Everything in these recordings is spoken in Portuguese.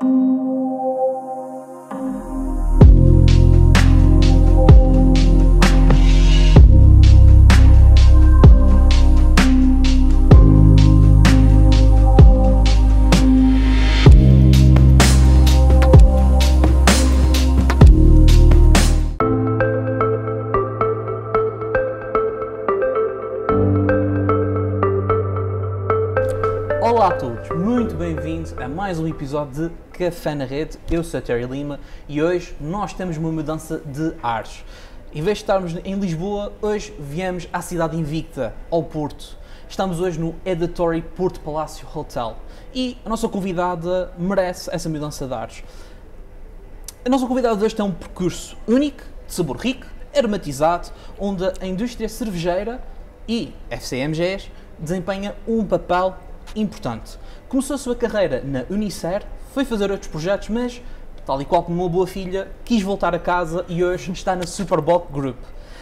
Olá a todos, muito bem-vindos a mais um episódio de Café na Rede. Eu sou a Terry Lima e hoje nós temos uma mudança de ares. Em vez de estarmos em Lisboa, hoje viemos à cidade invicta, ao Porto. Estamos hoje no Editory Porto Palácio Hotel e a nossa convidada merece essa mudança de ares. A nossa convidada de hoje tem um percurso único, de sabor rico, aromatizado, onde a indústria cervejeira e FCMGs desempenha um papel importante. Começou a sua carreira na Unicer, foi fazer outros projetos, mas, tal e qual como uma boa filha, quis voltar a casa e hoje está na Superboc Group.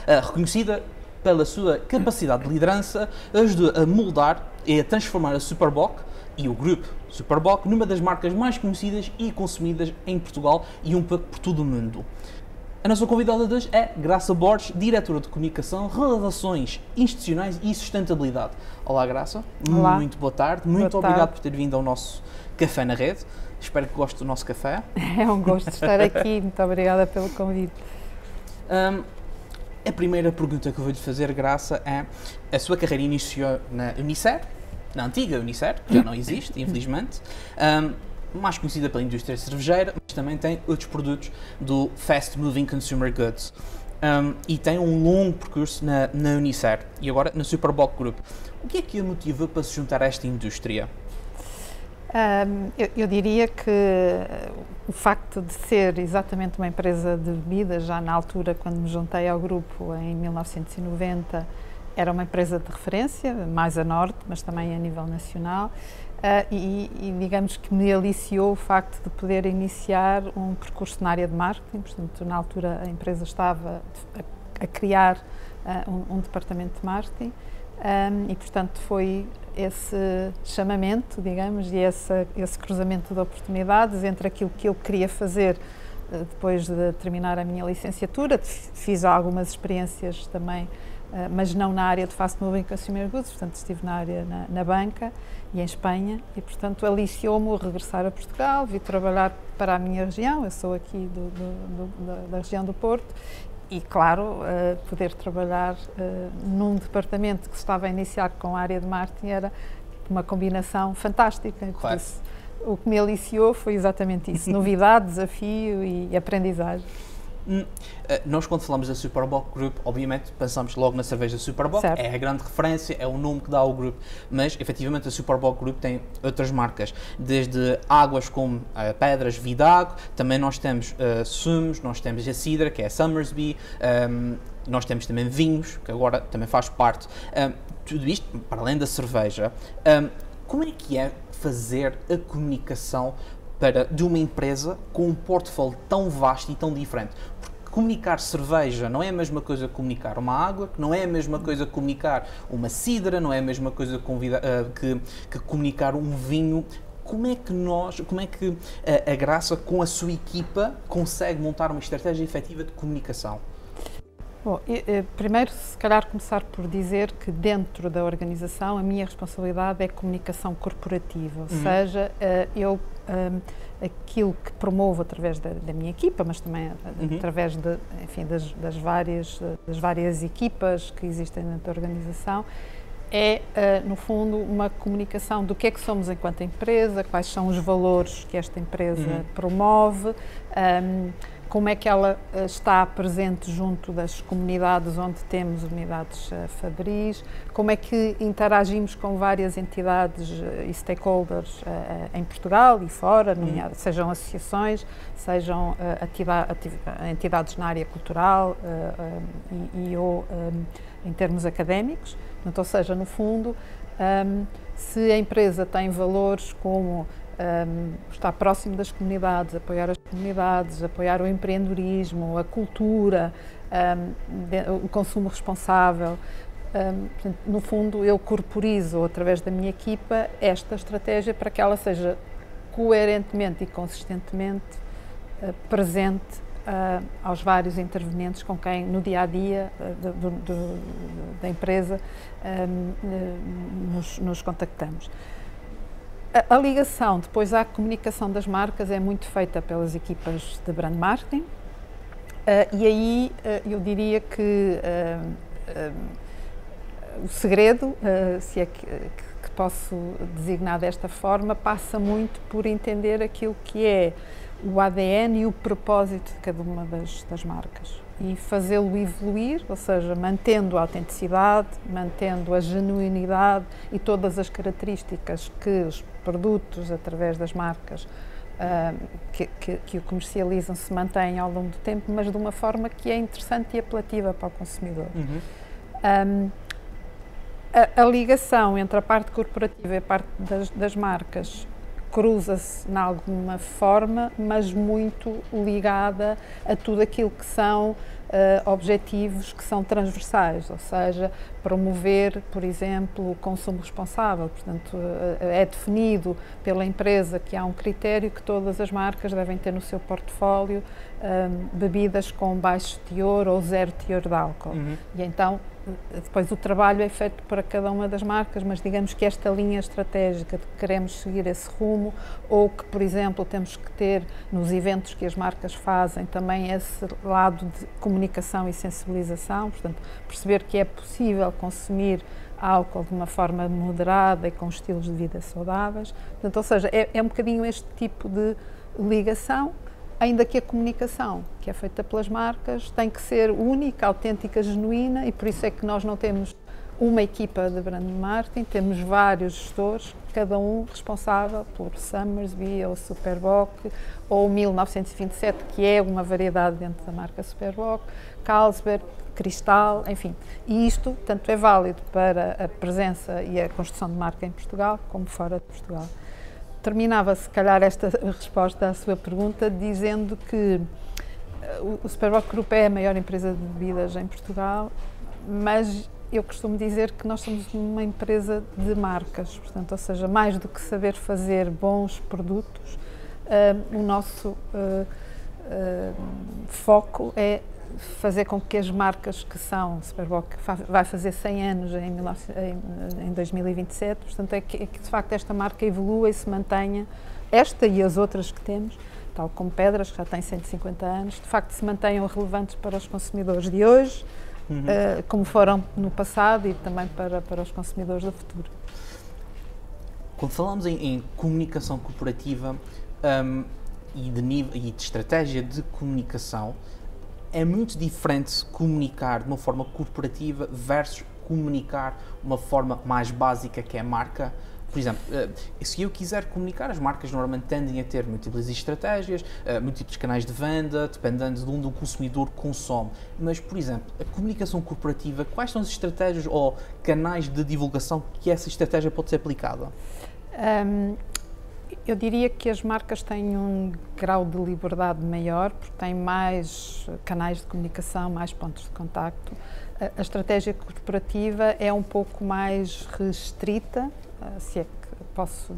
Reconhecida pela sua capacidade de liderança, ajudou a moldar e a transformar a Superboc e o grupo Superboc numa das marcas mais conhecidas e consumidas em Portugal e um pouco por todo o mundo. A nossa convidada de hoje é Graça Borges, diretora de Comunicação, Relações Institucionais e Sustentabilidade. Olá, Graça. Olá. Muito boa tarde. Muito obrigado por ter vindo ao nosso Café na Rede. Espero que goste do nosso café. É um gosto estar aqui. Muito obrigada pelo convite. A primeira pergunta que eu vou-lhe fazer, Graça, é: a sua carreira iniciou na Unicer, na antiga Unicer, que já não existe, infelizmente. Mais conhecida pela indústria cervejeira, mas também tem outros produtos do Fast Moving Consumer Goods. E tem um longo percurso na Unicer e agora na Superboc Group. O que é que a motivou para se juntar a esta indústria? Eu diria que o facto de ser exatamente uma empresa de bebidas, já na altura quando me juntei ao grupo em 1990, era uma empresa de referência, mais a norte, mas também a nível nacional. E digamos que me aliciou o facto de poder iniciar um percurso na área de marketing. Portanto, na altura a empresa estava a criar um departamento de marketing e, portanto, foi esse chamamento, digamos, e esse cruzamento de oportunidades entre aquilo que eu queria fazer depois de terminar a minha licenciatura. Fiz algumas experiências também, mas não na área de Fast Moving Consumer Goods, portanto estive na área na banca e em Espanha e, portanto, aliciou-me a regressar a Portugal, vi trabalhar para a minha região, eu sou aqui da região do Porto e, claro, poder trabalhar num departamento que se estava a iniciar com a área de marketing era uma combinação fantástica. Por isso, o que me aliciou foi exatamente isso, novidade, desafio e aprendizagem. Nós, quando falamos da Superboc Group, obviamente pensamos logo na cerveja Superboc, certo. É a grande referência, é o nome que dá ao grupo, mas efetivamente a Superboc Group tem outras marcas, desde águas como Pedras, Vidago, também nós temos sumos, nós temos a cidra, que é a Somersby, nós temos também vinhos, que agora também faz parte. Tudo isto, para além da cerveja, como é que é fazer a comunicação de uma empresa com um portfólio tão vasto e tão diferente? Porque comunicar cerveja não é a mesma coisa que comunicar uma água, não é a mesma coisa que comunicar uma cidra, não é a mesma coisa que comunicar um vinho. Como é que a Graça, com a sua equipa, consegue montar uma estratégia efetiva de comunicação? Bom, primeiro, se calhar, começar por dizer que dentro da organização a minha responsabilidade é comunicação corporativa, ou seja, eu aquilo que promovo através da minha equipa, mas também através das várias equipas que existem dentro da organização, é, no fundo, uma comunicação do que é que somos enquanto empresa, quais são os valores que esta empresa promove, como é que ela está presente junto das comunidades onde temos unidades fabris, como é que interagimos com várias entidades e stakeholders em Portugal e fora, sejam associações, sejam entidades na área cultural ou em termos académicos. Portanto, ou seja, no fundo, se a empresa tem valores como estar próximo das comunidades, apoiar as comunidades, apoiar o empreendedorismo, a cultura, o consumo responsável. Portanto, no fundo, eu corporizo, através da minha equipa, esta estratégia para que ela seja coerentemente e consistentemente presente aos vários intervenientes com quem no dia-a-dia da empresa nos contactamos. A ligação depois à comunicação das marcas é muito feita pelas equipas de brand marketing e aí eu diria que o segredo, se é que posso designar desta forma, passa muito por entender aquilo que é o ADN e o propósito de cada uma das marcas e fazê-lo evoluir, ou seja, mantendo a autenticidade, mantendo a genuinidade e todas as características que os produtos, através das marcas que o comercializam, se mantêm ao longo do tempo, mas de uma forma que é interessante e apelativa para o consumidor. A ligação entre a parte corporativa e a parte das marcas cruza-se de alguma forma, mas muito ligada a tudo aquilo que são objetivos que são transversais, ou seja, promover, por exemplo, o consumo responsável. Portanto, é definido pela empresa que há um critério que todas as marcas devem ter no seu portfólio bebidas com baixo teor ou zero teor de álcool. E então, depois o trabalho é feito para cada uma das marcas, mas digamos que esta linha estratégica de que queremos seguir esse rumo, ou que, por exemplo, temos que ter nos eventos que as marcas fazem também esse lado de comunicação e sensibilização, portanto, perceber que é possível consumir álcool de uma forma moderada e com estilos de vida saudáveis. Portanto, ou seja, é um bocadinho este tipo de ligação, ainda que a comunicação que é feita pelas marcas tem que ser única, autêntica, genuína, e por isso é que nós não temos uma equipa de brand marketing, temos vários gestores, cada um responsável por Somersby ou Superboc ou 1927, que é uma variedade dentro da marca Superboc, Carlsberg, Cristal, enfim. E isto tanto é válido para a presença e a construção de marca em Portugal como fora de Portugal. Terminava, se calhar, esta resposta à sua pergunta dizendo que o Superboc Group é a maior empresa de bebidas em Portugal, mas eu costumo dizer que nós somos uma empresa de marcas, portanto, ou seja, mais do que saber fazer bons produtos, o nosso foco é fazer com que as marcas que são, Superboc vai fazer 100 anos em 2027, portanto é que de facto esta marca evolua e se mantenha, esta e as outras que temos, tal como Pedras, que já tem 150 anos, de facto se mantenham relevantes para os consumidores de hoje, como foram no passado e também para os consumidores do futuro. Quando falamos em comunicação corporativa e de estratégia de comunicação, é muito diferente comunicar de uma forma corporativa versus comunicar de uma forma mais básica, que é a marca. Por exemplo, se eu quiser comunicar, as marcas normalmente tendem a ter múltiplas estratégias, múltiplos canais de venda, dependendo de onde o consumidor consome. Mas, por exemplo, a comunicação corporativa, quais são as estratégias ou canais de divulgação que essa estratégia pode ser aplicada? Eu diria que as marcas têm um grau de liberdade maior, porque têm mais canais de comunicação, mais pontos de contacto. A estratégia corporativa é um pouco mais restrita, se é que posso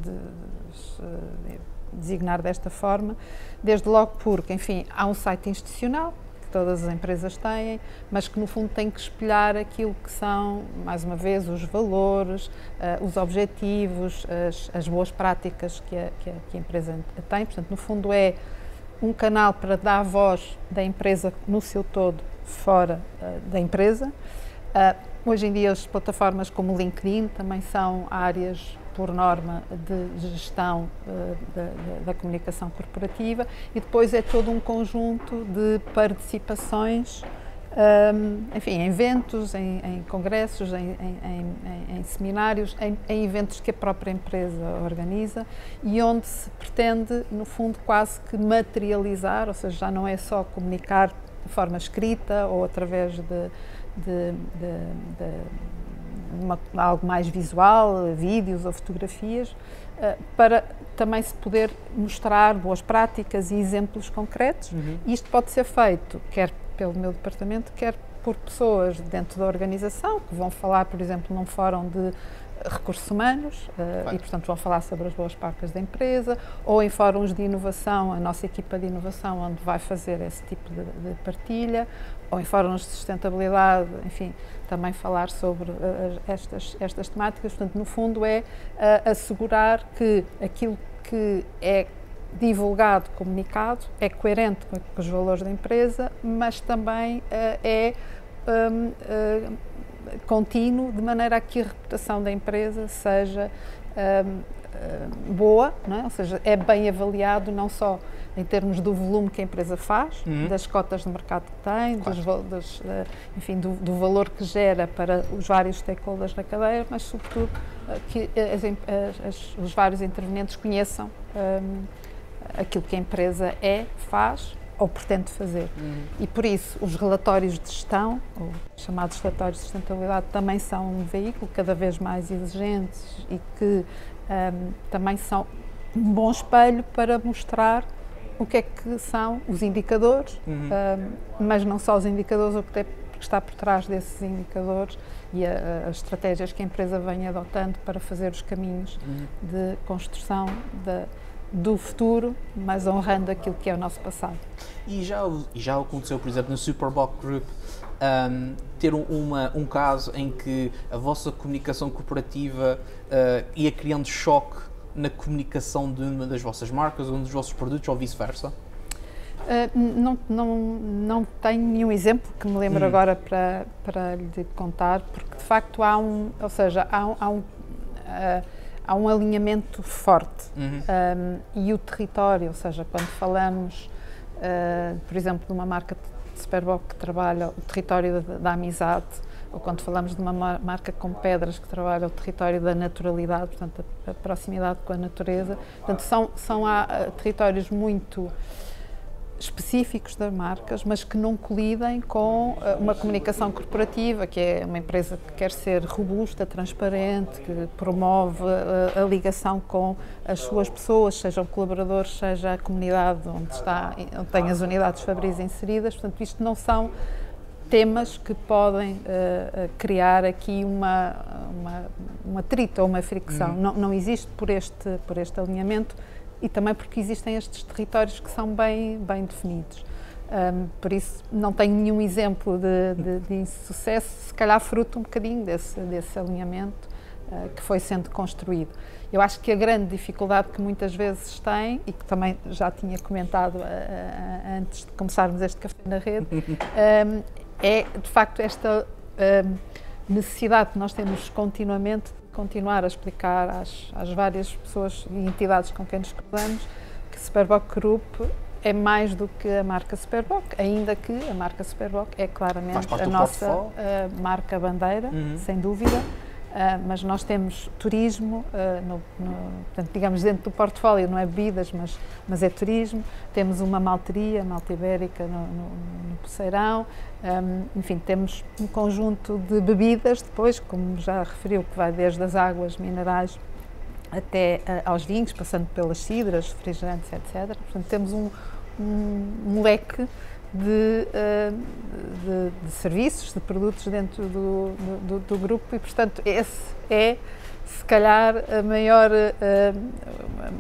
designar desta forma, desde logo porque, enfim, há um site institucional, todas as empresas têm, mas que no fundo tem que espelhar aquilo que são, mais uma vez, os valores, os objetivos, as boas práticas que a empresa tem. Portanto, no fundo é um canal para dar voz da empresa no seu todo fora da empresa. Hoje em dia as plataformas como o LinkedIn também são áreas por norma de gestão da comunicação corporativa, e depois é todo um conjunto de participações, enfim, em eventos, em congressos, em seminários, em eventos que a própria empresa organiza e onde se pretende, no fundo, quase que materializar, ou seja, já não é só comunicar de forma escrita ou através de algo mais visual, vídeos ou fotografias, para também se poder mostrar boas práticas e exemplos concretos. Isto pode ser feito quer pelo meu departamento, quer por pessoas dentro da organização que vão falar, por exemplo, num fórum de recursos humanos Claro. e, portanto, vão falar sobre as boas práticas da empresa, ou em fóruns de inovação, a nossa equipa de inovação, onde vai fazer esse tipo de partilha, ou em fóruns de sustentabilidade, enfim, também falar sobre estas temáticas. Portanto, no fundo, é assegurar que aquilo que é divulgado, comunicado, é coerente com os valores da empresa, mas também é contínuo, de maneira a que a reputação da empresa seja boa, não é? Ou seja, é bem avaliado não só em termos do volume que a empresa faz, das cotas de mercado que tem, Claro. enfim, do valor que gera para os vários stakeholders na cadeia, mas sobretudo que os vários intervenientes conheçam aquilo que a empresa faz ou pretende fazer. E por isso os relatórios de gestão, ou chamados relatórios de sustentabilidade, também são um veículo cada vez mais exigentes e que também são um bom espelho para mostrar o que é que são os indicadores, mas não só os indicadores, o que está por trás desses indicadores e as estratégias que a empresa vem adotando para fazer os caminhos de construção do futuro, mas honrando aquilo que é o nosso passado. E já aconteceu, por exemplo, no Superboc Group, ter um caso em que a vossa comunicação corporativa ia criando choque na comunicação de uma das vossas marcas ou um dos vossos produtos ou vice-versa? Não tenho nenhum exemplo que me lembro agora para lhe contar, porque de facto há um alinhamento forte e o território, ou seja, quando falamos, por exemplo, de uma marca de Superboc que trabalha o território da amizade, ou quando falamos de uma marca com pedras que trabalha o território da naturalidade, portanto, a proximidade com a natureza. Portanto, são territórios muito específicos das marcas, mas que não colidem com uma comunicação corporativa, que é uma empresa que quer ser robusta, transparente, que promove a ligação com as suas pessoas, sejam colaboradores, seja a comunidade onde tem as unidades Fabris inseridas. Portanto, isto não são temas que podem criar aqui um atrito ou uma fricção. Não existe por este alinhamento, e também porque existem estes territórios que são bem definidos. Por isso, não tenho nenhum exemplo de insucesso, se calhar fruto um bocadinho desse alinhamento que foi sendo construído. Eu acho que a grande dificuldade que muitas vezes tem, e que também já tinha comentado antes de começarmos este Café na Rede, é de facto esta necessidade que nós temos continuamente de continuar a explicar às várias pessoas e entidades com quem nos cruzamos que Superboc Group é mais do que a marca Superboc, ainda que a marca Superboc é claramente a nossa marca bandeira, sem dúvida. Mas nós temos turismo, portanto, digamos, dentro do portfólio, não é bebidas, mas é turismo. Temos uma malteria, Malta Ibérica no Poceirão. Enfim, temos um conjunto de bebidas, depois, como já referiu, que vai desde as águas minerais até aos vinhos, passando pelas cidras, refrigerantes, etc. Portanto, temos um leque de serviços, de produtos dentro do grupo e, portanto, esse é, se calhar,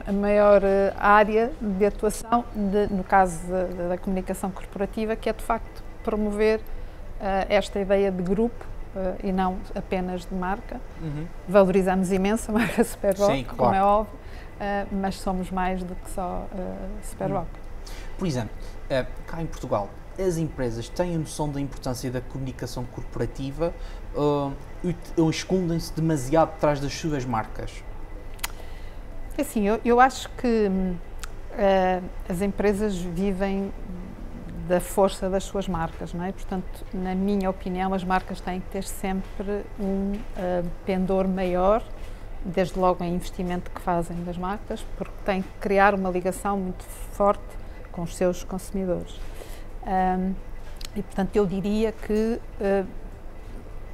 a maior área de atuação, no caso da comunicação corporativa, que é, de facto, promover esta ideia de grupo e não apenas de marca. Valorizamos imenso a marca Superboc, sim, claro, como é óbvio, mas somos mais do que só Superboc. Por exemplo, cá em Portugal, as empresas têm a noção da importância da comunicação corporativa ou escondem-se demasiado atrás das suas marcas? Assim, eu acho que as empresas vivem da força das suas marcas, não é? Portanto, na minha opinião, as marcas têm que ter sempre um pendor maior, desde logo em investimento que fazem das marcas, porque têm que criar uma ligação muito forte com os seus consumidores. E, portanto, eu diria que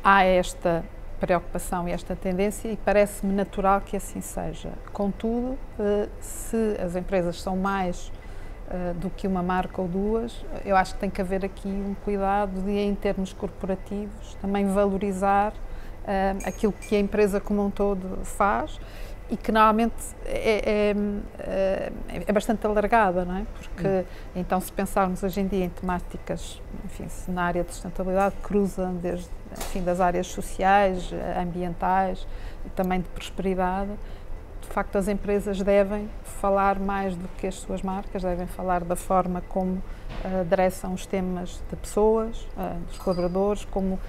há esta preocupação e esta tendência e parece-me natural que assim seja. Contudo, se as empresas são mais do que uma marca ou duas, eu acho que tem que haver aqui um cuidado de, em termos corporativos, também valorizar aquilo que a empresa como um todo faz e que normalmente é bastante alargada, não é? Porque, então, se pensarmos hoje em dia em temáticas, enfim, na área de sustentabilidade, cruzam desde, enfim, das áreas sociais, ambientais e também de prosperidade. De facto, as empresas devem falar mais do que as suas marcas, devem falar da forma como adereçam os temas de pessoas, dos colaboradores, como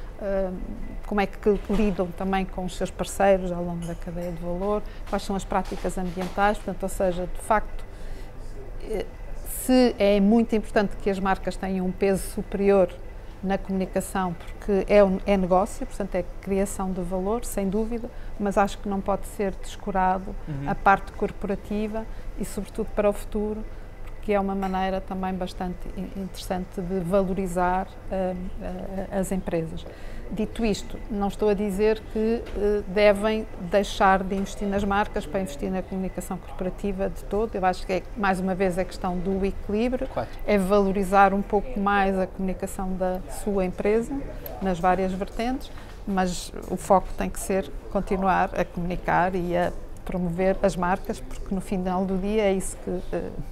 é que lidam também com os seus parceiros ao longo da cadeia de valor, quais são as práticas ambientais, portanto, ou seja, de facto, se é muito importante que as marcas tenham um peso superior na comunicação, porque é negócio, portanto é criação de valor, sem dúvida, mas acho que não pode ser descurado a parte corporativa e sobretudo para o futuro, porque é uma maneira também bastante interessante de valorizar as empresas. Dito isto, não estou a dizer que devem deixar de investir nas marcas para investir na comunicação corporativa de todo. Eu acho que, mais uma vez, é questão do equilíbrio, claro. É valorizar um pouco mais a comunicação da sua empresa, nas várias vertentes, mas o foco tem que ser continuar a comunicar e a promover as marcas, porque no final do dia é isso que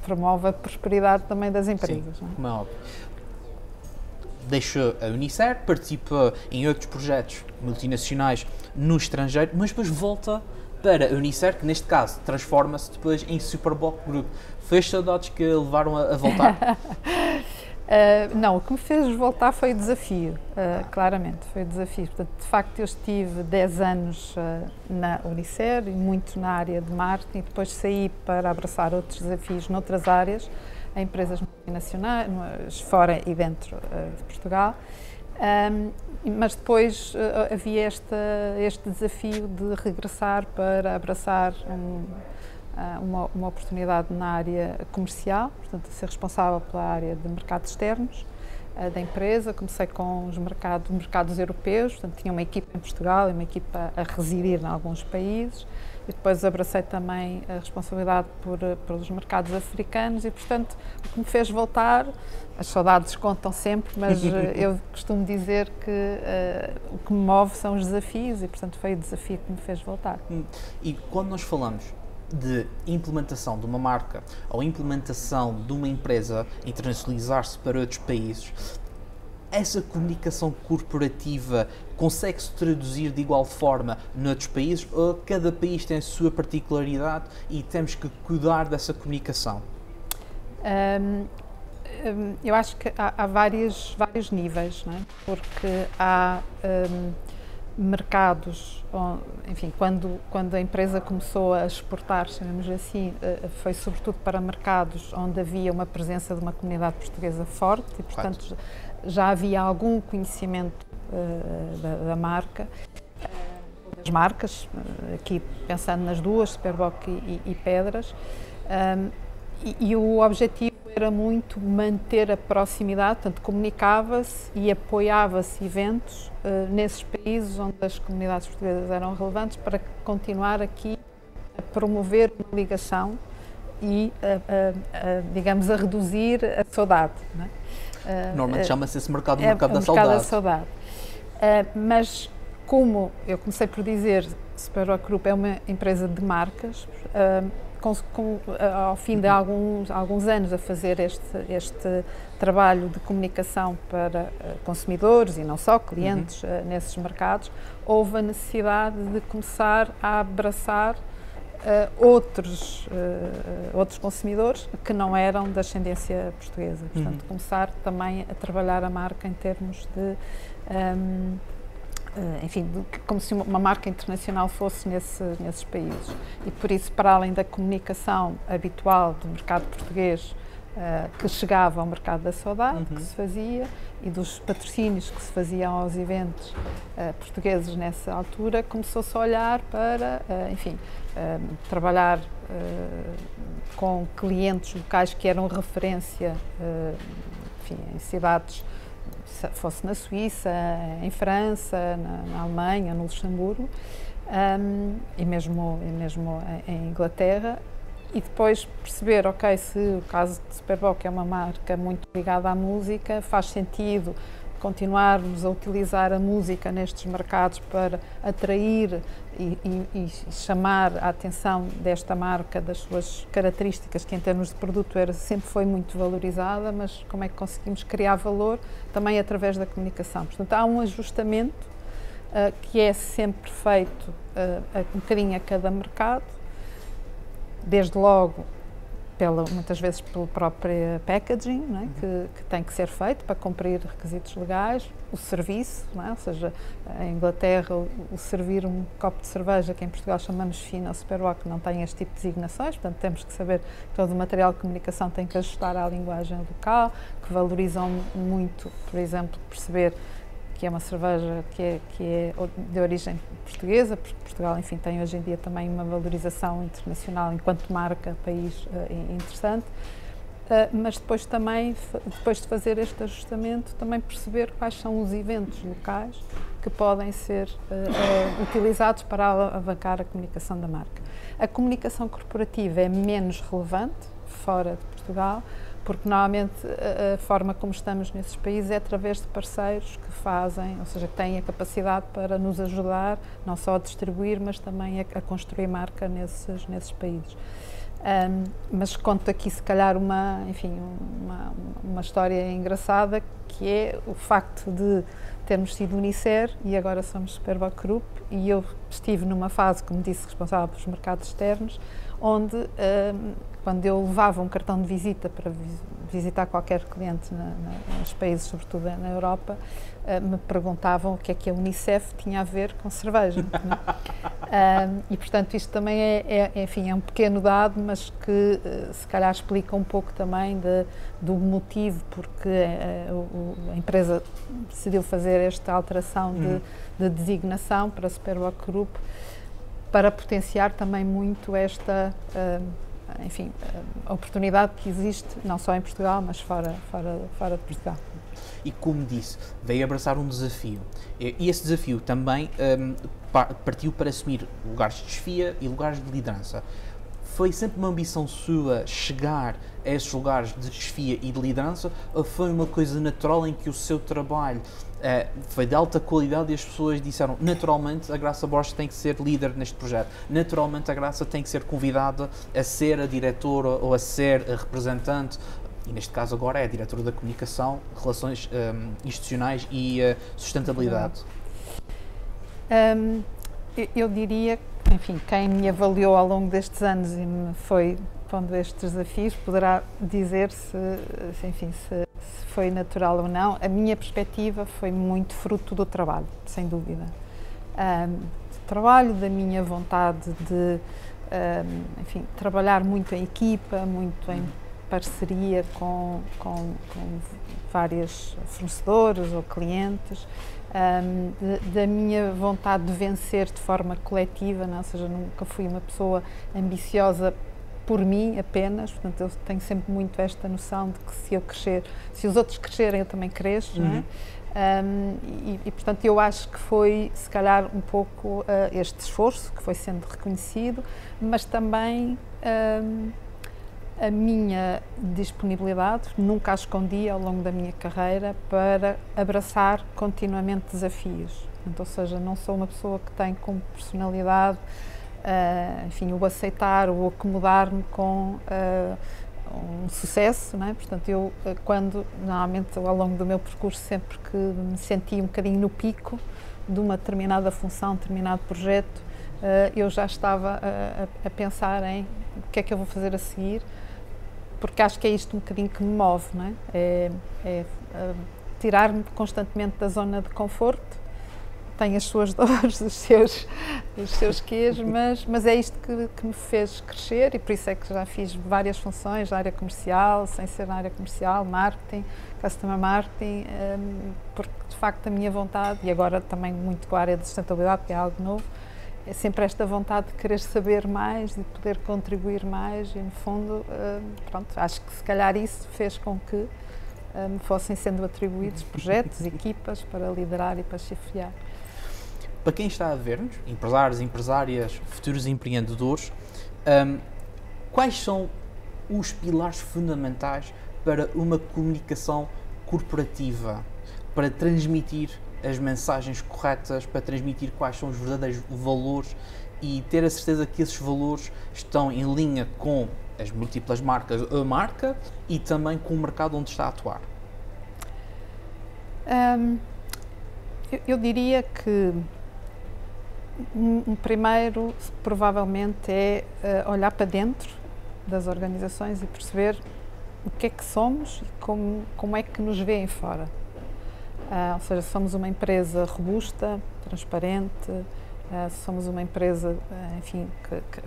promove a prosperidade também das empresas. Sim, não é? Óbvio. Deixa a Unicer, participa em outros projetos multinacionais no estrangeiro, mas depois volta para a Unicer, que neste caso transforma-se depois em Superboc Group. Foi as saudades que a levaram a voltar? Não, o que me fez voltar foi o desafio, claramente, foi o desafio. Portanto, de facto, eu estive 10 anos na Unicer e muito na área de marketing, e depois saí para abraçar outros desafios noutras áreas, em empresas multinacionais, fora e dentro de Portugal, mas depois havia este desafio de regressar para abraçar uma oportunidade na área comercial, portanto, ser responsável pela área de mercados externos da empresa. Comecei com os mercados europeus, portanto, tinha uma equipa em Portugal e uma equipa a residir em alguns países, e depois abracei também a responsabilidade pelos mercados africanos e, portanto, o que me fez voltar, as saudades contam sempre, mas eu costumo dizer que o que me move são os desafios e, portanto, foi o desafio que me fez voltar. E quando nós falamos de implementação de uma marca ou implementação de uma empresa internacionalizar-se para outros países, essa comunicação corporativa consegue-se traduzir de igual forma noutros países ou cada país tem a sua particularidade e temos que cuidar dessa comunicação? Eu acho que há vários níveis, não é? Porque há mercados, enfim, quando a empresa começou a exportar, chamemos assim, foi sobretudo para mercados onde havia uma presença de uma comunidade portuguesa forte e, portanto, já havia algum conhecimento da marca, das marcas, aqui pensando nas duas, Superboc e Pedras, e o objetivo era muito manter a proximidade, portanto, comunicava-se e apoiava-se eventos nesses países onde as comunidades portuguesas eram relevantes para continuar aqui a promover uma ligação e, digamos, a reduzir a saudade. Não é? Normalmente chama-se esse mercado o mercado da saudade. Mas, como eu comecei por dizer, Superboc Group é uma empresa de marcas, ao fim de alguns anos a fazer este trabalho de comunicação para consumidores e não só, clientes nesses mercados, houve a necessidade de começar a abraçar outros consumidores que não eram da ascendência portuguesa. Portanto, começar também a trabalhar a marca em termos de enfim, como se uma marca internacional fosse nesses países. E por isso, para além da comunicação habitual do mercado português que chegava ao mercado da saudade, que se fazia, e dos patrocínios que se faziam aos eventos portugueses nessa altura, começou-se a olhar para, enfim, trabalhar com clientes locais que eram referência, enfim, em cidades, fosse na Suíça, em França, na Alemanha, no Luxemburgo, e mesmo em Inglaterra, e depois perceber, ok, se o caso de Superboc é uma marca muito ligada à música, faz sentido continuarmos a utilizar a música nestes mercados para atrair e chamar a atenção desta marca, das suas características, que em termos de produto sempre foi muito valorizada, mas como é que conseguimos criar valor também através da comunicação. Portanto, há um ajustamento que é sempre feito um bocadinho a cada mercado, desde logo muitas vezes pelo próprio packaging, não é? que tem que ser feito para cumprir requisitos legais, o serviço, não é? Ou seja, em Inglaterra o servir um copo de cerveja, que em Portugal chamamos fino ou superwalk, não tem este tipo de designações, portanto temos que saber que todo o material de comunicação tem que ajustar à linguagem local, que valorizam muito, por exemplo, perceber que é uma cerveja que é de origem portuguesa, porque Portugal, enfim, tem hoje em dia também uma valorização internacional enquanto marca, país interessante, mas depois também, depois de fazer este ajustamento, também perceber quais são os eventos locais que podem ser utilizados para alavancar a comunicação da marca. A comunicação corporativa é menos relevante fora de Portugal, porque normalmente a forma como estamos nesses países é através de parceiros que fazem, ou seja, que têm a capacidade para nos ajudar, não só a distribuir, mas também a construir marca nesses países. Mas conto aqui se calhar uma história engraçada, que é o facto de termos sido Unicer e agora somos Superboc Group, e eu estive numa fase, como disse, responsável pelos mercados externos, onde quando eu levava um cartão de visita para visitar qualquer cliente nos países, sobretudo na Europa, me perguntavam o que é que a Unicef tinha a ver com cerveja. E, portanto, isto também enfim, é um pequeno dado, mas que se calhar explica um pouco também do motivo porque a empresa decidiu fazer esta alteração de designação para a Superboc Group, para potenciar também muito esta enfim, a oportunidade que existe não só em Portugal, mas fora de Portugal. E como disse, veio abraçar um desafio. E esse desafio também partiu para assumir lugares de desfia e lugares de liderança. Foi sempre uma ambição sua chegar a esses lugares de desfia e de liderança, ou foi uma coisa natural em que o seu trabalho foi de alta qualidade e as pessoas disseram naturalmente a Graça Borges tem que ser líder neste projeto, naturalmente a Graça tem que ser convidada a ser a diretora ou a ser a representante, e neste caso agora é a diretora da comunicação, relações institucionais e sustentabilidade? Eu diria, enfim, quem me avaliou ao longo destes anos e me foi pondo estes desafios poderá dizer se foi natural ou não. A minha perspectiva foi muito fruto do trabalho, sem dúvida. Do trabalho, da minha vontade de, enfim, trabalhar muito em equipa, muito em parceria com vários fornecedores ou clientes, da minha vontade de vencer de forma coletiva, não? Ou seja, nunca fui uma pessoa ambiciosa por mim apenas, portanto eu tenho sempre muito esta noção de que se eu crescer, se os outros crescerem eu também cresço, não é? E portanto eu acho que foi se calhar um pouco este esforço que foi sendo reconhecido, mas também a minha disponibilidade, nunca a escondi ao longo da minha carreira para abraçar continuamente desafios. Portanto, ou seja, não sou uma pessoa que tem como personalidade enfim, o aceitar, o acomodar-me com um sucesso, não é? Portanto, eu normalmente ao longo do meu percurso, sempre que me senti um bocadinho no pico de uma determinada função, um determinado projeto, eu já estava a pensar em o que é que eu vou fazer a seguir, porque acho que é isto um bocadinho que me move, não é? É tirar-me constantemente da zona de conforto. Tem as suas dores, os seus quês, mas é isto que me fez crescer, e por isso é que já fiz várias funções na área comercial, sem ser na área comercial, marketing, customer marketing, porque de facto a minha vontade, e agora também muito com a área de sustentabilidade, que é algo novo, é sempre esta vontade de querer saber mais, de poder contribuir mais, e no fundo, pronto, acho que se calhar isso fez com que me fossem sendo atribuídos projetos, equipas para liderar e para chefiar. Para quem está a ver-nos, empresários, empresárias, futuros empreendedores, quais são os pilares fundamentais para uma comunicação corporativa? para transmitir as mensagens corretas, para transmitir quais são os verdadeiros valores e ter a certeza que esses valores estão em linha com as múltiplas marcas, a marca e também com o mercado onde está a atuar? Eu diria que um primeiro, provavelmente, é olhar para dentro das organizações e perceber o que é que somos e como é que nos veem fora. Ou seja, somos uma empresa robusta, transparente, somos uma empresa, enfim,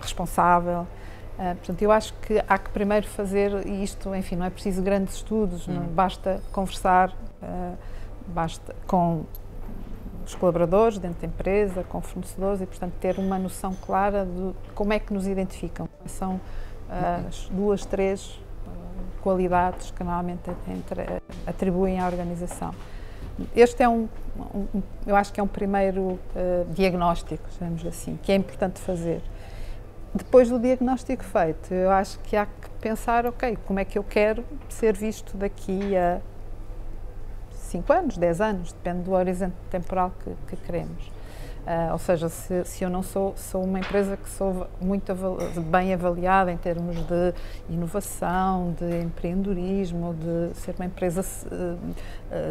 responsável. Portanto, eu acho que há que primeiro fazer isto, enfim, não é preciso grandes estudos, não, basta conversar, basta com os colaboradores dentro da empresa, com fornecedores e, portanto, ter uma noção clara de como é que nos identificam. São as 2, 3 qualidades que normalmente atribuem à organização. Este é eu acho que é um primeiro diagnóstico, digamos assim, que é importante fazer. Depois do diagnóstico feito, eu acho que há que pensar, ok, como é que eu quero ser visto daqui a 5 anos, 10 anos, depende do horizonte temporal que queremos. Ou seja, se eu não sou uma empresa que sou muito bem avaliada em termos de inovação, de empreendedorismo, de ser uma empresa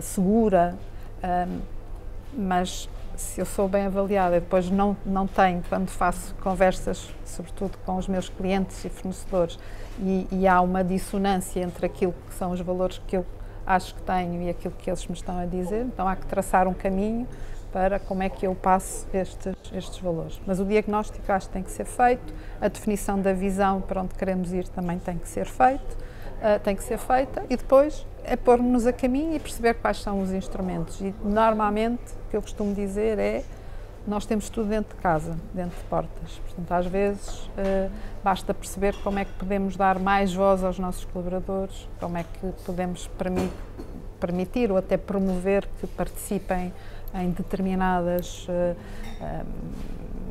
segura, mas se eu sou bem avaliada e depois não tenho, quando faço conversas, sobretudo com os meus clientes e fornecedores, e há uma dissonância entre aquilo que são os valores que eu acho que tenho e aquilo que eles me estão a dizer, então há que traçar um caminho para como é que eu passo estes valores. Mas o diagnóstico acho que tem que ser feito, a definição da visão para onde queremos ir também tem que ser feita e depois é pôr-nos a caminho e perceber quais são os instrumentos. E normalmente o que eu costumo dizer é nós temos tudo dentro de casa, dentro de portas. Portanto, às vezes basta perceber como é que podemos dar mais voz aos nossos colaboradores, como é que podemos permitir ou até promover que participem em determinadas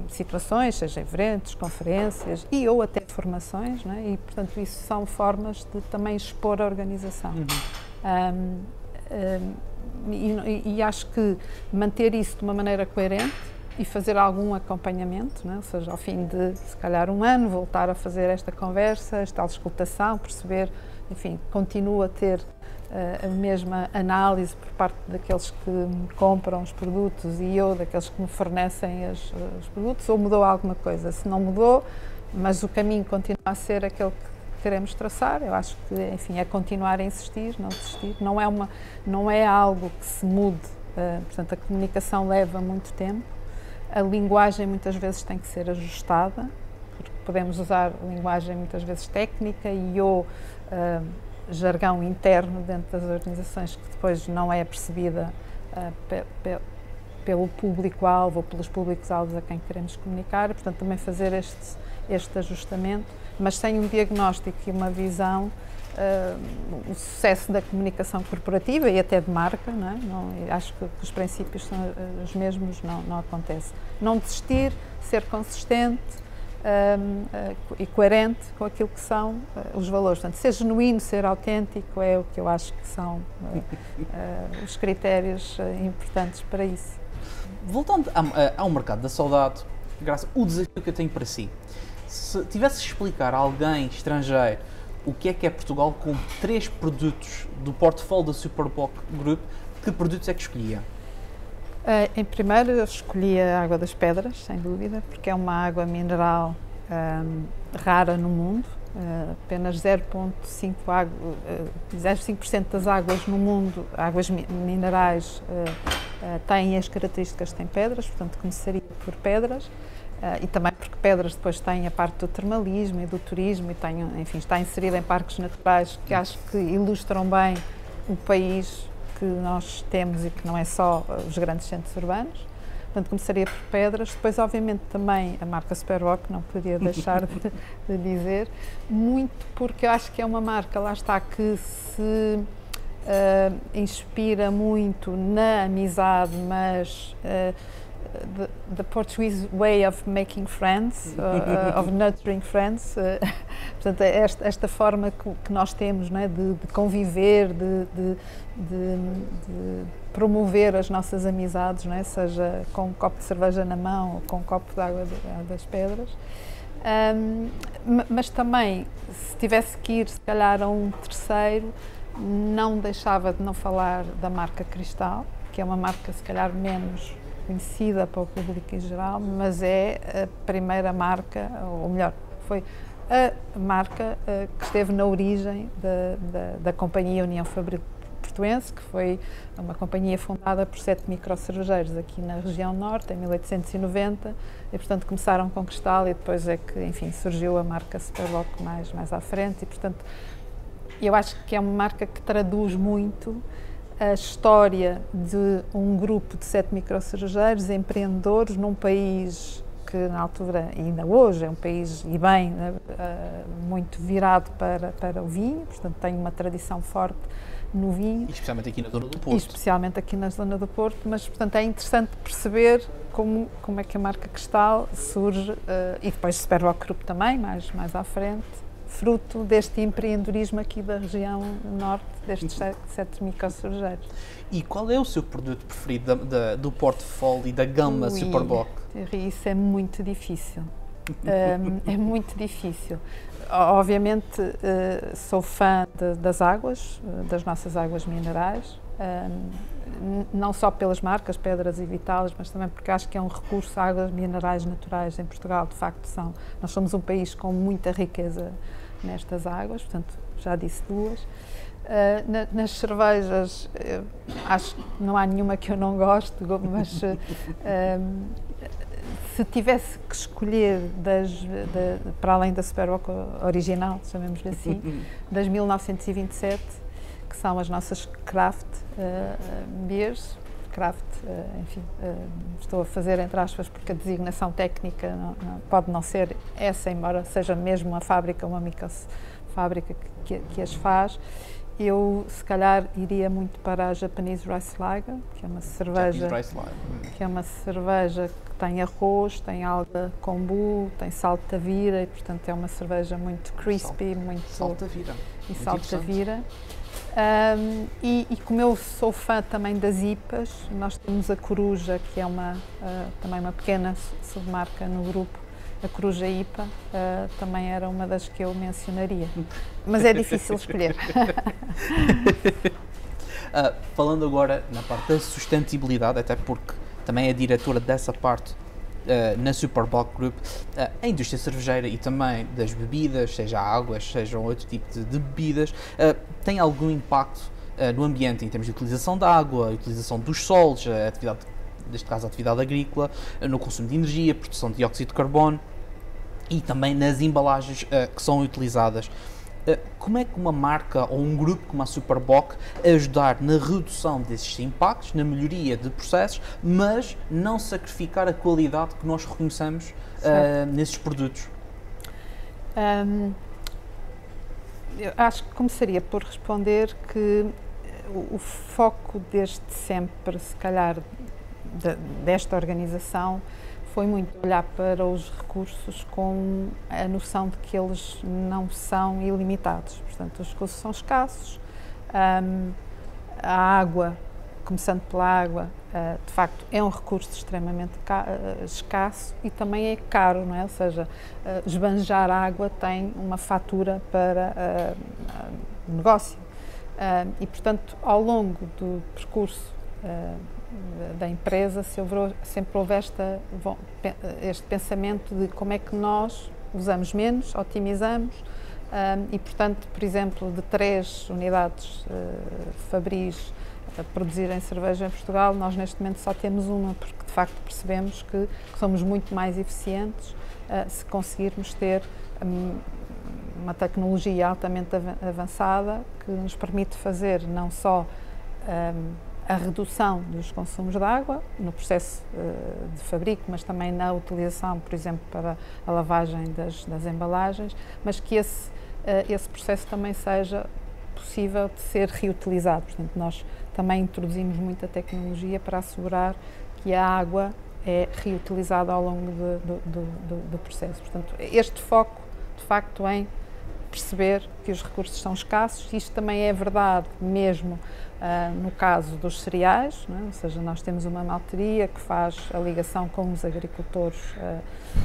situações, seja eventos, conferências ou até formações, não é? E, portanto, isso são formas de também expor a organização. E acho que manter isso de uma maneira coerente e fazer algum acompanhamento, não é? Ou seja, ao fim de, se calhar, um ano, voltar a fazer esta conversa, esta auscultação, perceber, enfim, continuo a ter a mesma análise por parte daqueles que me compram os produtos e eu daqueles que me fornecem os produtos, ou mudou alguma coisa? Se não mudou, mas o caminho continua a ser aquele que queremos traçar, eu acho que, enfim, é continuar a insistir, não desistir. Não é algo que se mude, portanto, a comunicação leva muito tempo, a linguagem muitas vezes tem que ser ajustada, porque podemos usar linguagem muitas vezes técnica ou jargão interno dentro das organizações que depois não é percebida pelo público-alvo ou pelos públicos-alvos a quem queremos comunicar, e, portanto, também fazer este ajustamento, mas sem um diagnóstico e uma visão, o sucesso da comunicação corporativa e até de marca, não é? Acho que os princípios são os mesmos, não acontece. Não desistir, ser consistente, e coerente com aquilo que são os valores. Portanto, ser genuíno, ser autêntico é o que eu acho que são os critérios importantes para isso. Voltando ao mercado da saudade, Graça, o desafio que eu tenho para si, se tivesse de explicar a alguém estrangeiro o que é Portugal com 3 produtos do portfólio da Superboc Group, que produtos é que escolhia? Em primeiro, eu escolhi a água das pedras, sem dúvida, porque é uma água mineral rara no mundo. Apenas 0,5% das águas no mundo, águas minerais, têm as características que têm pedras, portanto começaria por pedras. E também porque pedras depois têm a parte do termalismo e do turismo e enfim, está inserida em parques naturais que acho que ilustram bem o país que nós temos e que não é só os grandes centros urbanos. Portanto, começaria por pedras. Depois, obviamente, também a marca Superboc, não podia deixar de dizer, muito porque eu acho que é uma marca, lá está, que se inspira muito na amizade, mas the Portuguese way of making friends, of nurturing friends. Portanto, esta forma que nós temos, não é, de conviver, de promover as nossas amizades, não é, seja com um copo de cerveja na mão ou com um copo de água das pedras. Mas também, se tivesse que ir, se calhar, a um terceiro, não deixava de não falar da marca Cristal, que é uma marca, se calhar, menos conhecida para o público em geral, mas é a primeira marca, ou melhor, foi a marca que esteve na origem da Companhia União Fabril Portuense, que foi uma companhia fundada por 7 microcervejeiros aqui na região norte, em 1890, e portanto começaram com Cristal e depois é que, enfim, surgiu a marca Superboc mais à frente, e portanto eu acho que é uma marca que traduz muito a história de um grupo de 7 microcervejeiros, empreendedores num país que na altura, e ainda hoje, é um país, e bem, muito virado para o vinho, portanto tem uma tradição forte no vinho. E especialmente aqui na zona do Porto. E especialmente aqui na zona do Porto, mas portanto é interessante perceber como é que a marca Cristal surge, e depois Superboc Group também, mais à frente, fruto deste empreendedorismo aqui da região norte, destes 7 microcervejeiros. E qual é o seu produto preferido do portfólio e da gama Superboc? Isso é muito difícil. É muito difícil. Obviamente sou fã das águas, das nossas águas minerais, não só pelas marcas Pedras e Vitalis, mas também porque acho que é um recurso, águas minerais naturais em Portugal, de facto nós somos um país com muita riqueza nestas águas, portanto já disse duas. Nas cervejas, acho que não há nenhuma que eu não gosto, mas se tivesse que escolher para além da Superboc original, chamemos-lhe assim, das 1927, que são as nossas craft beers, craft, enfim, estou a fazer entre aspas porque a designação técnica pode não ser essa, embora seja mesmo a fábrica, uma microfábrica que as faz. Eu, se calhar, iria muito para a Japanese Rice Lager, que é uma cerveja que tem arroz, tem alga kombu, tem saltavira, e portanto é uma cerveja muito crispy, muito saltavira. E saltavira. E como eu sou fã também das IPAs, nós temos a Coruja, que é também uma pequena submarca no grupo. A Coruja IPA também era uma das que eu mencionaria, mas é difícil escolher. Falando agora na parte da sustentabilidade, até porque também é diretora dessa parte na Superboc Group, a indústria cervejeira e também das bebidas, seja águas, sejam outro tipo de bebidas, tem algum impacto no ambiente em termos de utilização da água, a utilização dos solos, a atividade, neste caso a atividade agrícola, no consumo de energia, produção de dióxido de carbono e também nas embalagens que são utilizadas. Como é que uma marca ou um grupo como a Superboc ajudar na redução desses impactos, na melhoria de processos, mas não sacrificar a qualidade que nós reconhecemos nesses produtos? Eu acho que começaria por responder que o foco desde sempre, se calhar, desta organização foi muito olhar para os recursos com a noção de que eles não são ilimitados. Portanto, os recursos são escassos, a água, começando pela água, de facto é um recurso extremamente escasso e também é caro, não é? Ou seja, esbanjar água tem uma fatura para o negócio. E, portanto, ao longo do percurso da empresa sempre houve este pensamento de como é que nós usamos menos, otimizamos e, portanto, por exemplo, de 3 unidades fabris a produzirem cerveja em Portugal, nós neste momento só temos uma, porque de facto percebemos que somos muito mais eficientes se conseguirmos ter uma tecnologia altamente avançada que nos permite fazer não só a redução dos consumos de água no processo de fabrico, mas também na utilização, por exemplo, para a lavagem das embalagens, mas que esse processo também seja possível de ser reutilizado. Portanto, nós também introduzimos muita tecnologia para assegurar que a água é reutilizado ao longo do processo. Portanto, este foco, de facto, em perceber que os recursos são escassos. Isto também é verdade mesmo no caso dos cereais, não é? Ou seja, nós temos uma malteria que faz a ligação com os agricultores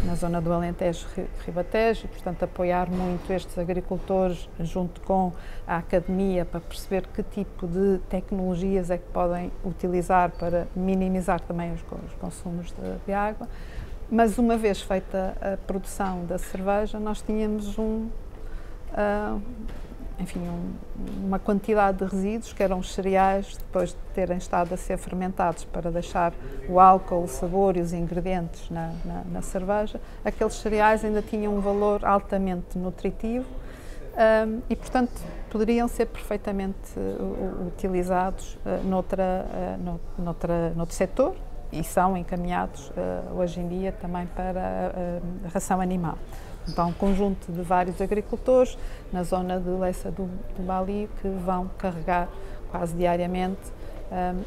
na zona do Alentejo-Ribatejo e, portanto, apoiar muito estes agricultores junto com a academia para perceber que tipo de tecnologias é que podem utilizar para minimizar também os consumos de água. Mas uma vez feita a produção da cerveja, nós tínhamos uma quantidade de resíduos, que eram os cereais, depois de terem estado a ser fermentados para deixar o álcool, o sabor e os ingredientes na cerveja. Aqueles cereais ainda tinham um valor altamente nutritivo e, portanto, poderiam ser perfeitamente utilizados noutro setor e são encaminhados hoje em dia também para a ração animal. Então, um conjunto de vários agricultores na zona de Leça do Bali que vão carregar quase diariamente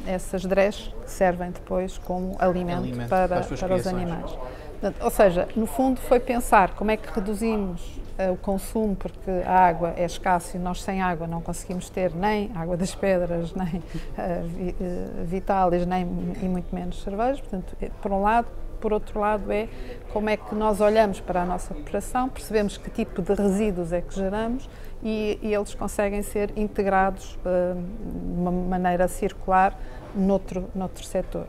essas dres que servem depois como alimento para os animais. Portanto, ou seja, no fundo foi pensar como é que reduzimos o consumo, porque a água é escassa e nós sem água não conseguimos ter nem água das pedras, nem Vitalis, nem e muito menos cerveja. Portanto, por um lado. Por outro lado, é como é que nós olhamos para a nossa operação, percebemos que tipo de resíduos é que geramos e eles conseguem ser integrados de uma maneira circular noutro setor.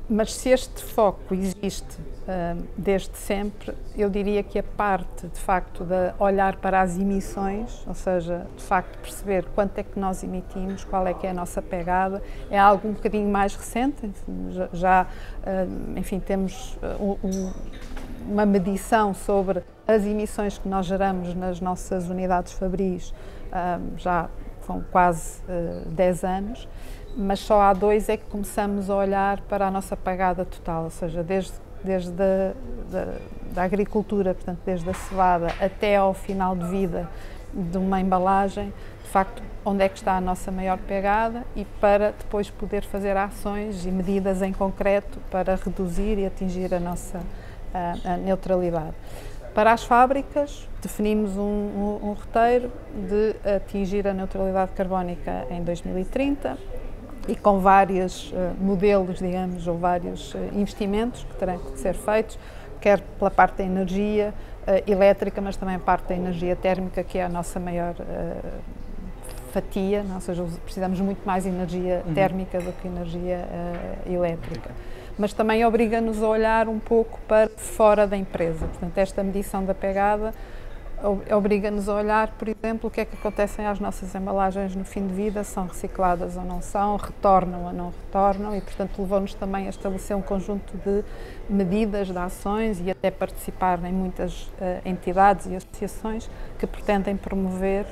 Mas se este foco existe desde sempre, eu diria que a parte, de facto, de olhar para as emissões, ou seja, de facto perceber quanto é que nós emitimos, qual é que é a nossa pegada, é algo um bocadinho mais recente. Enfim, temos uma medição sobre as emissões que nós geramos nas nossas unidades fabris já com quase 10 anos. Mas só há 2 é que começamos a olhar para a nossa pegada total, ou seja, desde da agricultura, portanto, desde a cevada até ao final de vida de uma embalagem, de facto, onde é que está a nossa maior pegada e para depois poder fazer ações e medidas em concreto para reduzir e atingir a nossa a neutralidade. Para as fábricas, definimos um roteiro de atingir a neutralidade carbónica em 2030, e com vários modelos, digamos, ou vários investimentos que terão que ser feitos, quer pela parte da energia elétrica, mas também a parte da energia térmica, que é a nossa maior fatia, não? Ou seja, precisamos muito mais energia térmica do que energia elétrica. Mas também obriga-nos a olhar um pouco para fora da empresa. Portanto, esta medição da pegada obriga-nos a olhar, por exemplo, o que é que acontece às nossas embalagens no fim de vida, são recicladas ou não são, retornam ou não retornam e, portanto, levou-nos também a estabelecer um conjunto de medidas, de ações e até participar em muitas entidades e associações que pretendem promover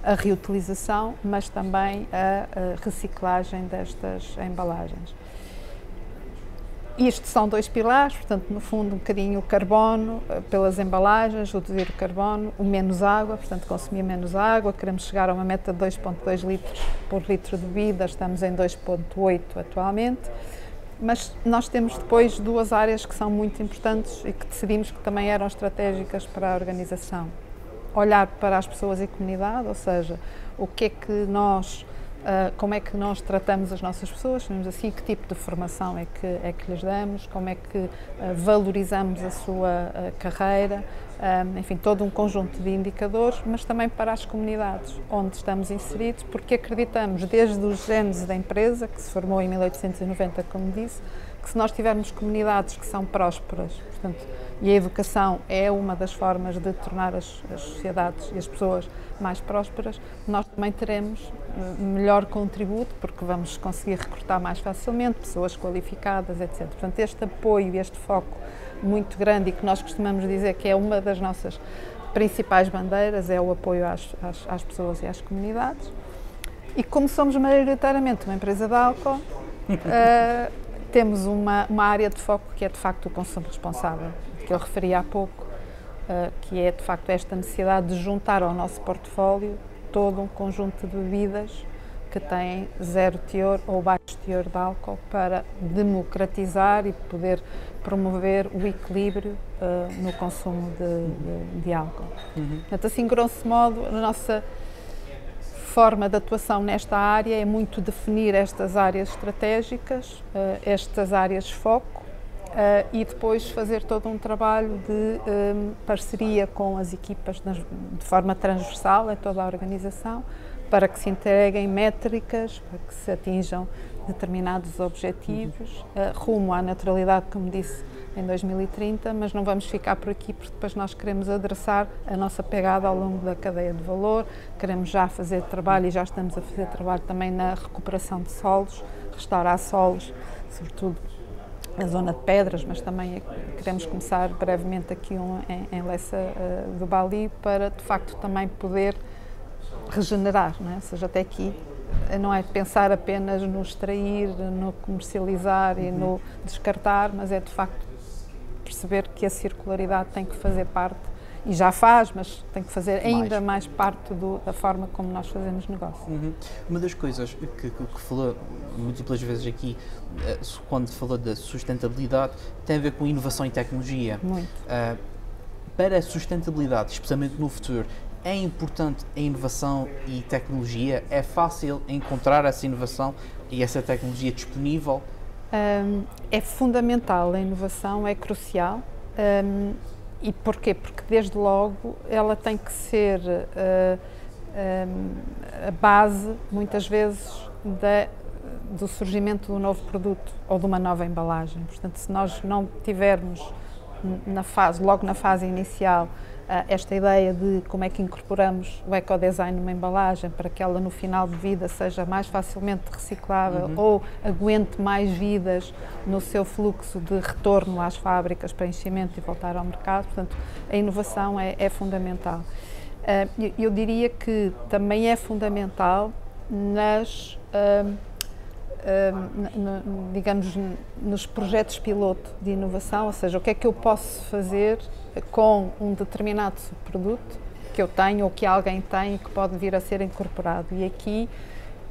a reutilização, mas também a reciclagem destas embalagens. Isto são 2 pilares, portanto, no fundo, um bocadinho o carbono pelas embalagens, reduzir o carbono, o menos água, portanto, consumir menos água. Queremos chegar a uma meta de 2,2 litros por litro de bebida, estamos em 2,8 atualmente. Mas nós temos depois 2 áreas que são muito importantes e que decidimos que também eram estratégicas para a organização. Olhar para as pessoas e comunidade, ou seja, o que é que nós... como é que nós tratamos as nossas pessoas, chamamos assim, que tipo de formação é que lhes damos, como é que valorizamos a sua carreira, enfim, todo um conjunto de indicadores, mas também para as comunidades onde estamos inseridos, porque acreditamos, desde o gênese da empresa, que se formou em 1890, como disse, que se nós tivermos comunidades que são prósperas, portanto, e a educação é uma das formas de tornar as sociedades e as pessoas mais prósperas, nós também teremos melhor contributo, porque vamos conseguir recrutar mais facilmente pessoas qualificadas, etc. Portanto, este apoio, este foco muito grande e que nós costumamos dizer que é uma das nossas principais bandeiras, é o apoio às pessoas e às comunidades. E como somos maioritariamente uma empresa de álcool, temos uma área de foco que é de facto o consumo responsável, que eu referi há pouco, que é de facto esta necessidade de juntar ao nosso portfólio todo um conjunto de bebidas que têm zero teor ou baixo teor de álcool, para democratizar e poder promover o equilíbrio no consumo de álcool. Portanto, assim, grosso modo, a nossa forma de atuação nesta área é muito definir estas áreas estratégicas, estas áreas de foco, e depois fazer todo um trabalho de parceria com as equipas de forma transversal em toda a organização, para que se entreguem métricas, para que se atinjam determinados objetivos, rumo à neutralidade, como disse, em 2030, mas não vamos ficar por aqui, porque depois nós queremos adressar a nossa pegada ao longo da cadeia de valor, queremos já fazer trabalho e já estamos a fazer trabalho também na recuperação de solos, restaurar solos, sobretudo na zona de Pedras, mas também queremos começar brevemente aqui em Lessa do Bali, para de facto também poder regenerar, não é? Ou seja, até aqui não é pensar apenas no extrair, no comercializar e no descartar, mas é de facto perceber que a circularidade tem que fazer parte, e já faz, mas tem que fazer ainda mais parte da forma como nós fazemos negócio. Uma das coisas que falou múltiplas vezes aqui, quando falou da sustentabilidade, tem a ver com inovação e tecnologia. Muito. Para a sustentabilidade, especialmente no futuro, é importante a inovação e tecnologia? É fácil encontrar essa inovação e essa tecnologia disponível? É fundamental, a inovação é crucial. E porquê? Porque desde logo ela tem que ser a base, muitas vezes, do surgimento de um novo produto ou de uma nova embalagem. Portanto, se nós não tivermos logo na fase inicial, esta ideia de como é que incorporamos o ecodesign numa embalagem para que ela no final de vida seja mais facilmente reciclável ou aguente mais vidas no seu fluxo de retorno às fábricas para enchimento e voltar ao mercado. Portanto, a inovação é fundamental. Eu diria que também é fundamental digamos, nos projetos piloto de inovação, ou seja, o que é que eu posso fazer com um determinado subproduto que eu tenho ou que alguém tem e que pode vir a ser incorporado. E aqui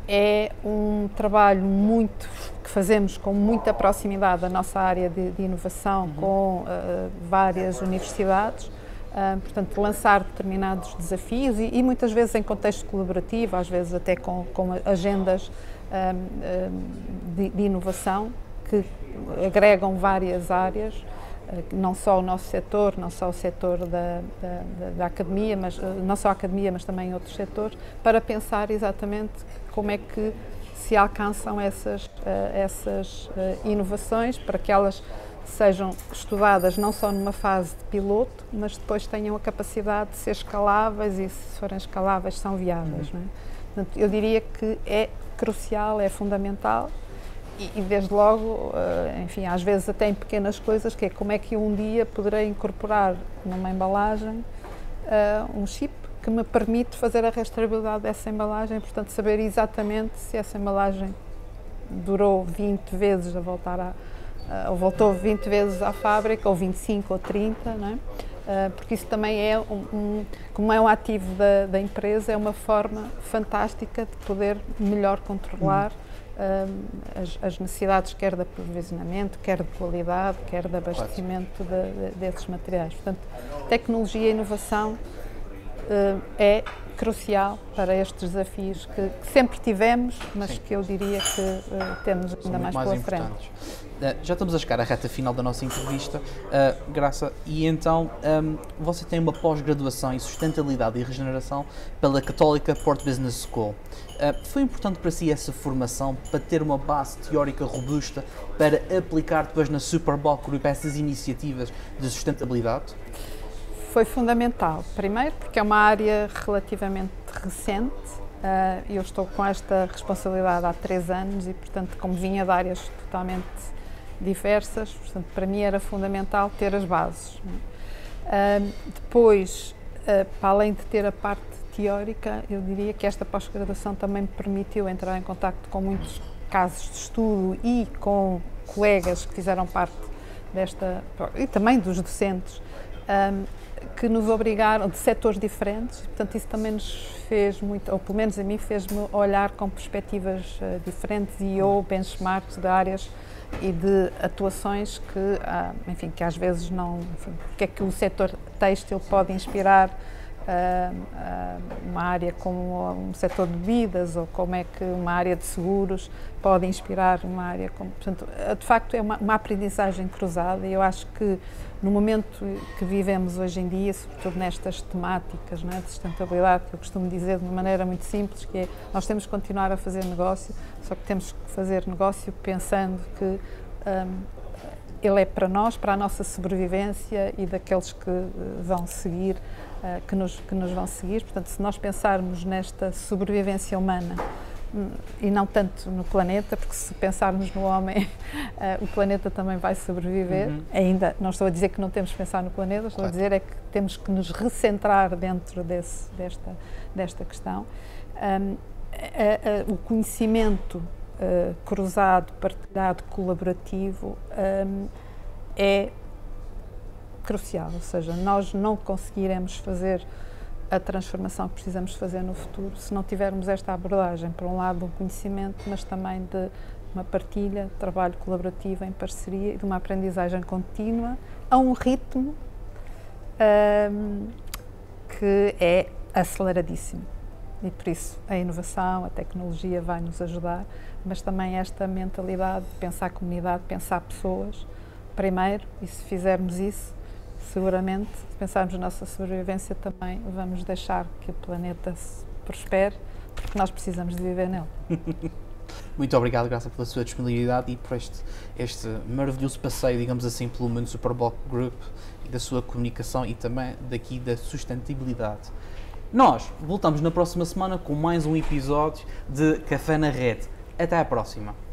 é um trabalho que fazemos com muita proximidade da nossa área de inovação, com várias universidades. Portanto, lançar determinados desafios e muitas vezes em contexto colaborativo, às vezes até com agendas de inovação que agregam várias áreas, não só o nosso setor, não só o setor da academia, mas não só a academia, mas também outros setores, para pensar exatamente como é que se alcançam essas inovações, para que elas sejam estudadas não só numa fase de piloto, mas depois tenham a capacidade de ser escaláveis e, se forem escaláveis, são viáveis. Não é? Portanto, eu diria que é crucial, é fundamental e desde logo, enfim, às vezes até em pequenas coisas, que é como é que um dia poderei incorporar numa embalagem um chip que me permite fazer a rastreabilidade dessa embalagem, portanto saber exatamente se essa embalagem durou 20 vezes a voltar ou voltou 20 vezes à fábrica, ou 25 ou 30, não é? Porque isso também é como é um ativo da empresa, é uma forma fantástica de poder melhor controlar as necessidades, quer de aprovisionamento, quer de qualidade, quer de abastecimento desses materiais. Portanto, tecnologia e inovação é crucial para estes desafios que sempre tivemos, mas que eu diria que temos ainda mais pela frente. Já estamos a chegar à reta final da nossa entrevista, Graça, e então você tem uma pós-graduação em sustentabilidade e regeneração pela Católica Port Business School. Foi importante para si essa formação para ter uma base teórica robusta para aplicar depois na Superboc Group essas iniciativas de sustentabilidade? Foi fundamental. Primeiro, porque é uma área relativamente recente. Eu estou com esta responsabilidade há 3 anos e, portanto, como vinha de áreas totalmente diversas, portanto, para mim era fundamental ter as bases. Depois, para além de ter a parte teórica, eu diria que esta pós-graduação também me permitiu entrar em contacto com muitos casos de estudo e com colegas que fizeram parte desta, e também dos docentes, que nos obrigaram, de setores diferentes, portanto isso também nos fez muito, ou pelo menos a mim fez-me olhar com perspectivas diferentes e ou benchmarks de áreas e de atuações que, enfim, que às vezes não, enfim, o que é que o setor têxtil pode inspirar uma área como um setor de bebidas, ou como é que uma área de seguros pode inspirar uma área como... Portanto, de facto é uma aprendizagem cruzada, e eu acho que no momento que vivemos hoje em dia, sobretudo nestas temáticas, não é, de sustentabilidade, que eu costumo dizer de uma maneira muito simples, que é, nós temos que continuar a fazer negócio, só que temos que fazer negócio pensando que ele é para nós, para a nossa sobrevivência e daqueles que vão seguir, que nos vão seguir. Portanto, se nós pensarmos nesta sobrevivência humana e não tanto no planeta, porque se pensarmos no homem, o planeta também vai sobreviver. Ainda não estou a dizer que não temos que pensar no planeta, estou a dizer é que temos que nos recentrar dentro desta questão. O conhecimento cruzado, partilhado, colaborativo é crucial, ou seja, nós não conseguiremos fazer a transformação que precisamos fazer no futuro se não tivermos esta abordagem, por um lado, do conhecimento, mas também de uma partilha, de trabalho colaborativo em parceria e de uma aprendizagem contínua a um ritmo que é aceleradíssimo. E por isso a inovação, a tecnologia vai nos ajudar, mas também esta mentalidade de pensar a comunidade, pensar pessoas primeiro, e se fizermos isso, seguramente, se pensarmos na nossa sobrevivência, também vamos deixar que o planeta se prospere, porque nós precisamos de viver nele. Muito obrigado, Graça, pela sua disponibilidade e por este maravilhoso passeio, digamos assim, pelo mundo Superboc Group e da sua comunicação e também daqui da sustentabilidade. Nós voltamos na próxima semana com mais um episódio de Café na Rede. Até à próxima!